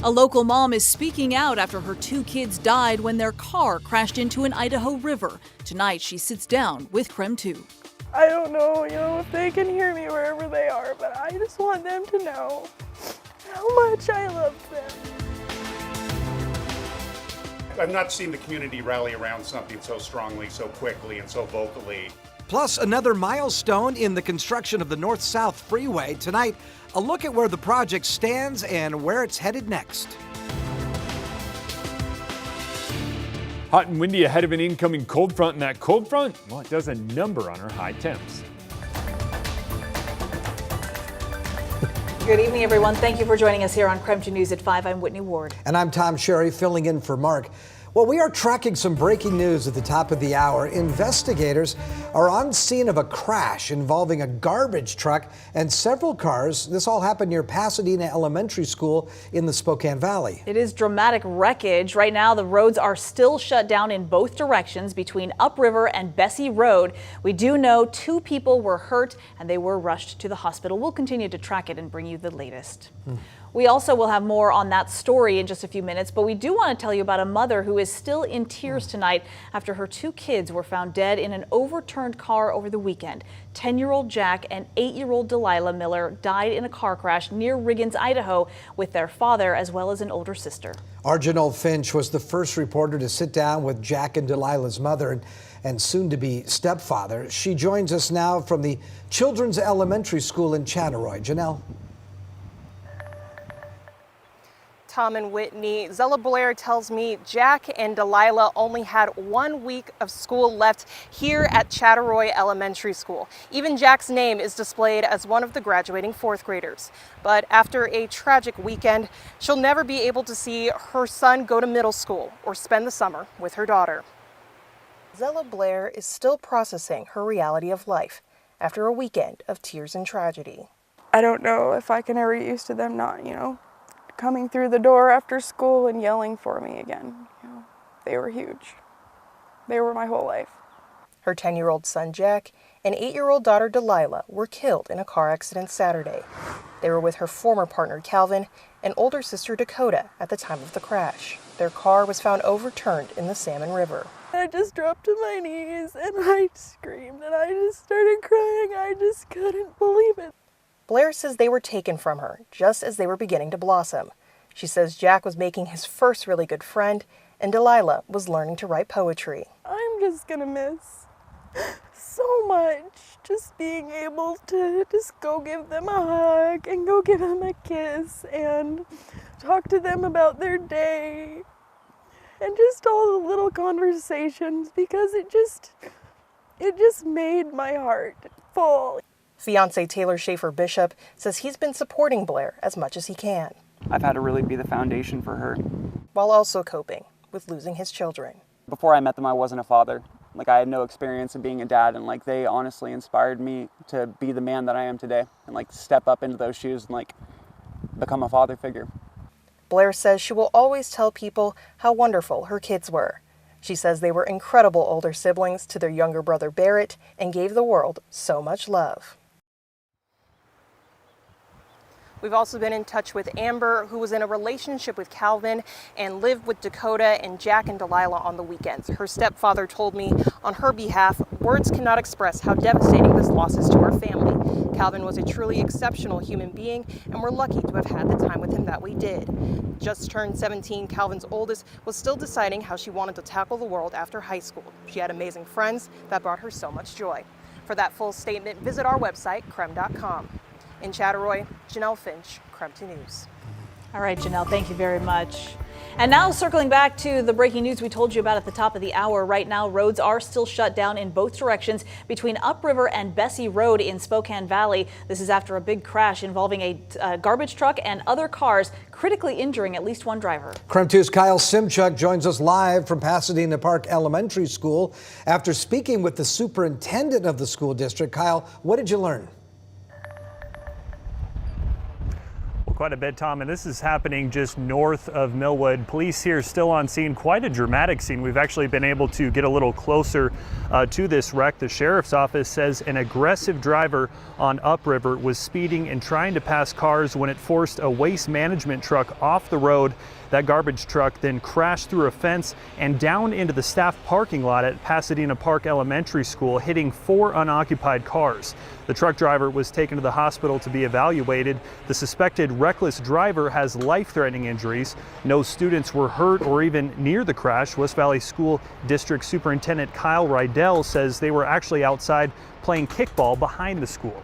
A local mom is speaking out after her 2 kids died when their car crashed into an Idaho river. Tonight, she sits down with KREM 2. I don't know, if they can hear me wherever they are, but I just want them to know how much I love them. I've not seen the community rally around something so strongly, so quickly, and so vocally. Plus, another milestone in the construction of the North-South Freeway. Tonight, a look at where the project stands and where it's headed next. Hot and windy ahead of an incoming cold front, and that cold front, well, it does a number on our high temps. Good evening, everyone. Thank you for joining us here on KREM 2 News at 5. I'm Whitney Ward. And I'm Tom Sherry, filling in for Mark. Well, we are tracking some breaking news at the top of the hour. Investigators are on scene of a crash involving a garbage truck and several cars. This all happened near Pasadena Elementary School in the Spokane Valley. It is dramatic wreckage. Right now, the roads are still shut down in both directions between Upriver and Bessie Road. We do know 2 people were hurt and they were rushed to the hospital. We'll continue to track it and bring you the latest. We also will have more on that story in just a few minutes, but we do want to tell you about a mother who is still in tears tonight after her 2 kids were found dead in an overturned car over the weekend. 10-year-old Jack and 8-year-old Delilah Miller died in a car crash near Riggins, Idaho, with their father as well as an older sister. Our Janelle Finch was the first reporter to sit down with Jack and Delilah's mother and soon-to-be stepfather. She joins us now from the Children's Elementary School in Chattaroy. Janelle. Tom and Whitney, Zella Blair tells me Jack and Delilah only had 1 week of school left here at Chattaroy Elementary School. Even Jack's name is displayed as one of the graduating 4th graders. But after a tragic weekend, she'll never be able to see her son go to middle school or spend the summer with her daughter. Zella Blair is still processing her reality of life after a weekend of tears and tragedy. I don't know if I can ever get used to them not, coming through the door after school and yelling for me again. They were huge. They were my whole life. Her 10-year-old son Jack and 8-year-old daughter Delilah were killed in a car accident Saturday. They were with her former partner Calvin and older sister Dakota at the time of the crash. Their car was found overturned in the Salmon River. I just dropped to my knees and I screamed and I just started crying. I just couldn't believe it. Blair says they were taken from her just as they were beginning to blossom. She says Jack was making his first really good friend and Delilah was learning to write poetry. I'm just gonna miss so much just being able to just go give them a hug and go give them a kiss and talk to them about their day and just all the little conversations, because it just made my heart full. Fiance Taylor Schaefer Bishop says he's been supporting Blair as much as he can. I've had to really be the foundation for her. While also coping with losing his children. Before I met them, I wasn't a father. I had no experience in being a dad, and they honestly inspired me to be the man that I am today and step up into those shoes and become a father figure. Blair says she will always tell people how wonderful her kids were. She says they were incredible older siblings to their younger brother Barrett and gave the world so much love. We've also been in touch with Amber, who was in a relationship with Calvin and lived with Dakota and Jack and Delilah on the weekends. Her stepfather told me on her behalf, words cannot express how devastating this loss is to our family. Calvin was a truly exceptional human being, and we're lucky to have had the time with him that we did. Just turned 17, Calvin's oldest was still deciding how she wanted to tackle the world after high school. She had amazing friends that brought her so much joy. For that full statement, visit our website, krem.com. In Chattaroy, Janelle Finch, KREM 2 News. All right, Janelle, thank you very much. And now circling back to the breaking news we told you about at the top of the hour. Right now, roads are still shut down in both directions between Upriver and Bessie Road in Spokane Valley. This is after a big crash involving a garbage truck and other cars, critically injuring at least one driver. KREM 2's Kyle Simchuk joins us live from Pasadena Park Elementary School. After speaking with the superintendent of the school district, Kyle, what did you learn? quite a bit, Tom, and this is happening just north of Millwood. Police here still on scene, quite a dramatic scene. We've actually been able to get a little closer to this wreck. The sheriff's office says an aggressive driver on Upriver was speeding and trying to pass cars when it forced a waste management truck off the road. That garbage truck then crashed through a fence and down into the staff parking lot at Pasadena Park Elementary School, hitting 4 unoccupied cars. The truck driver was taken to the hospital to be evaluated. The suspected reckless driver has life-threatening injuries. No students were hurt or even near the crash. West Valley School District Superintendent Kyle Rydell says they were actually outside playing kickball behind the school.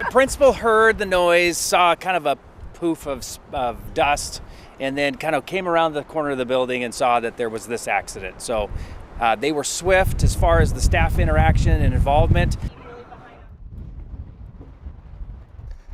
The principal heard the noise, saw kind of a poof of dust, and then kind of came around the corner of the building and saw that there was this accident. So they were swift as far as the staff interaction and involvement.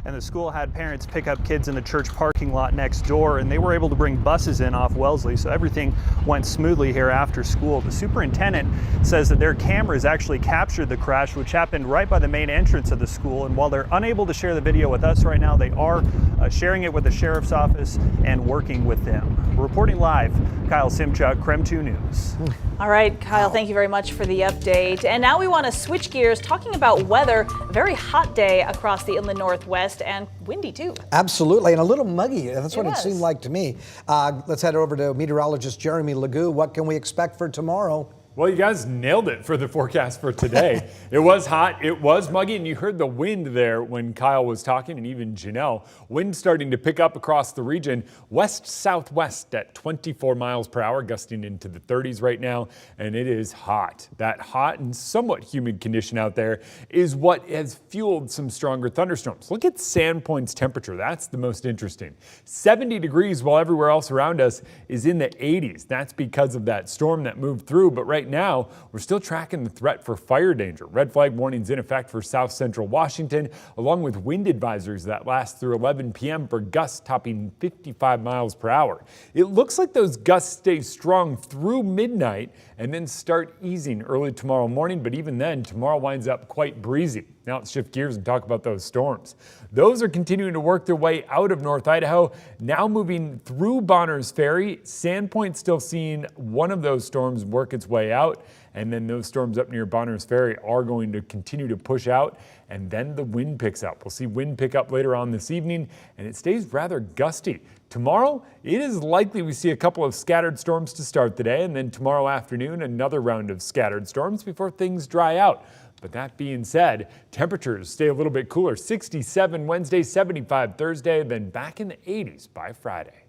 And the school had parents pick up kids in the church parking lot next door, and they were able to bring buses in off Wellesley, so everything went smoothly here after school. The superintendent says that their cameras actually captured the crash, which happened right by the main entrance of the school, and while they're unable to share the video with us right now, they are sharing it with the sheriff's office and working with them. Reporting live, Kyle Simchuk, KREM 2 News. All right, Kyle, thank you very much for the update. And now we want to switch gears, talking about weather. A very hot day across the inland Northwest and windy too. Absolutely, and a little muggy. That's what it was. seemed like to me. Let's head over to meteorologist Jeremy Legoo. What can we expect for tomorrow? Well, you guys nailed it for the forecast for today. It was hot, it was muggy, and you heard the wind there when Kyle was talking, and even Janelle. Wind starting to pick up across the region, west-southwest at 24 miles per hour, gusting into the 30s right now, and it is hot. That hot and somewhat humid condition out there is what has fueled some stronger thunderstorms. Look at Sandpoint's temperature. That's the most interesting. 70 degrees while everywhere else around us is in the 80s. That's because of that storm that moved through, but right now, we're still tracking the threat for fire danger. Red flag warnings in effect for south central Washington, along with wind advisories that last through 11 p.m. for gusts topping 55 miles per hour. It looks like those gusts stay strong through midnight and then start easing early tomorrow morning, but even then, tomorrow winds up quite breezy. Now let's shift gears and talk about those storms. Those are continuing to work their way out of North Idaho, now moving through Bonners Ferry. Sandpoint still seeing one of those storms work its way out, and then those storms up near Bonners Ferry are going to continue to push out, and then the wind picks up. We'll see wind pick up later on this evening, and it stays rather gusty. Tomorrow, it is likely we see a couple of scattered storms to start the day, and then tomorrow afternoon, another round of scattered storms before things dry out. But that being said, temperatures stay a little bit cooler. 67 Wednesday, 75 Thursday, then back in the 80s by Friday.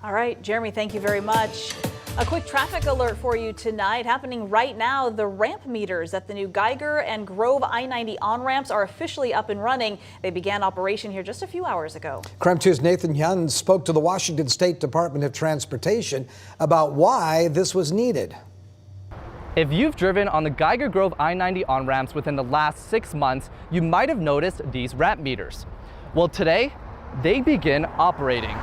All right, Jeremy, thank you very much. A quick traffic alert for you tonight. Happening right now, the ramp meters at the new Geiger and Grove I90 on-ramps are officially up and running. They began operation here just a few hours ago. KREM 2's Nathan Young spoke to the Washington State Department of Transportation about why this was needed. If you've driven on the Geiger Grove I90 on-ramps within the last 6 months, you might have noticed these ramp meters. Well, today, they begin operating.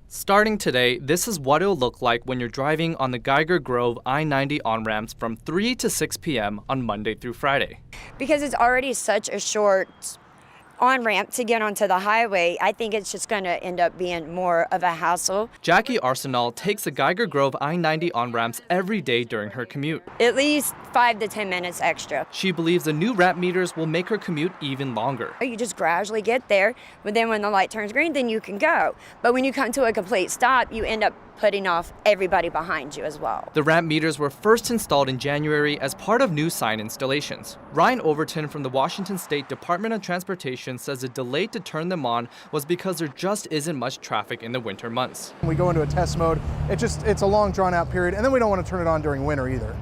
Starting today, this is what it'll look like when you're driving on the Geiger Grove I90 on-ramps from 3 to 6 p.m. on Monday through Friday. Because it's already such a short on-ramp to get onto the highway, I think it's just going to end up being more of a hassle. Jackie Arsenal takes the Geiger Grove I90 on-ramps every day during her commute. At least 5 to 10 minutes extra. She believes the new ramp meters will make her commute even longer. You just gradually get there, but then when the light turns green, then you can go. But when you come to a complete stop, you end up putting off everybody behind you as well. The ramp meters were first installed in January as part of new sign installations. Ryan Overton from the Washington State Department of Transportation says the delay to turn them on was because there just isn't much traffic in the winter months. We go into a test mode, it's a long drawn out period, and then we don't want to turn it on during winter either.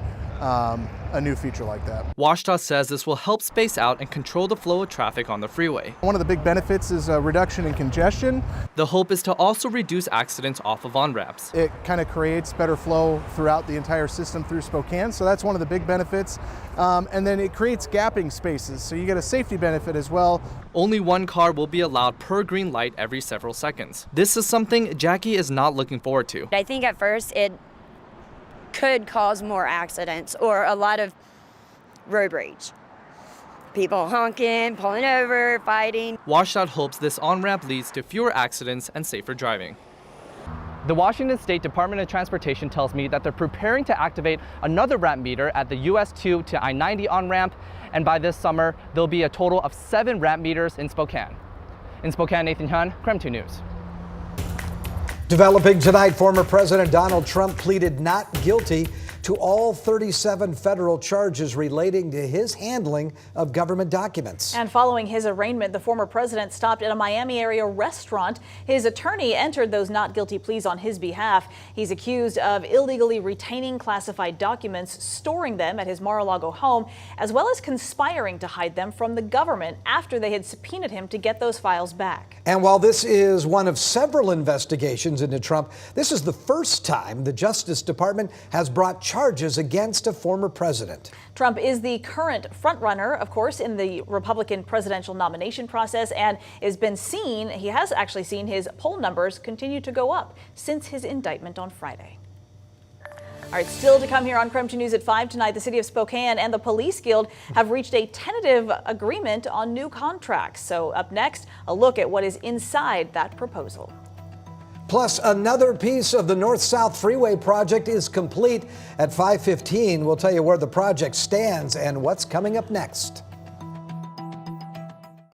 A new feature like that. WashDOT says this will help space out and control the flow of traffic on the freeway. One of the big benefits is a reduction in congestion. The hope is to also reduce accidents off of on-ramps. It kind of creates better flow throughout the entire system through Spokane, so that's one of the big benefits. And then it creates gapping spaces, so you get a safety benefit as well. Only one car will be allowed per green light every several seconds. This is something Jackie is not looking forward to. I think at first it could cause more accidents or a lot of road rage. People honking, pulling over, fighting. WashDOT hopes this on-ramp leads to fewer accidents and safer driving. The Washington State Department of Transportation tells me that they're preparing to activate another ramp meter at the US 2 to I-90 on-ramp, and by this summer, there'll be a total of 7 ramp meters in Spokane. In Spokane, Nathan Hun, KREM 2 News. Developing tonight, former President Donald Trump pleaded not guilty to all 37 federal charges relating to his handling of government documents. And following his arraignment, the former president stopped at a Miami area restaurant. His attorney entered those not guilty pleas on his behalf. He's accused of illegally retaining classified documents, storing them at his Mar-a-Lago home, as well as conspiring to hide them from the government after they had subpoenaed him to get those files back. And while this is one of several investigations into Trump, this is the first time the Justice Department has brought charges against a former president. Trump is the current frontrunner, of course, in the Republican presidential nomination process, and he has actually seen his poll numbers continue to go up since his indictment on Friday. All right, still to come here on KREM 2 News at 5 tonight, the city of Spokane and the Police Guild have reached a tentative agreement on new contracts. So up next, a look at what is inside that proposal. Plus, another piece of the North-South Freeway project is complete. At 5:15, we'll tell you where the project stands and what's coming up next.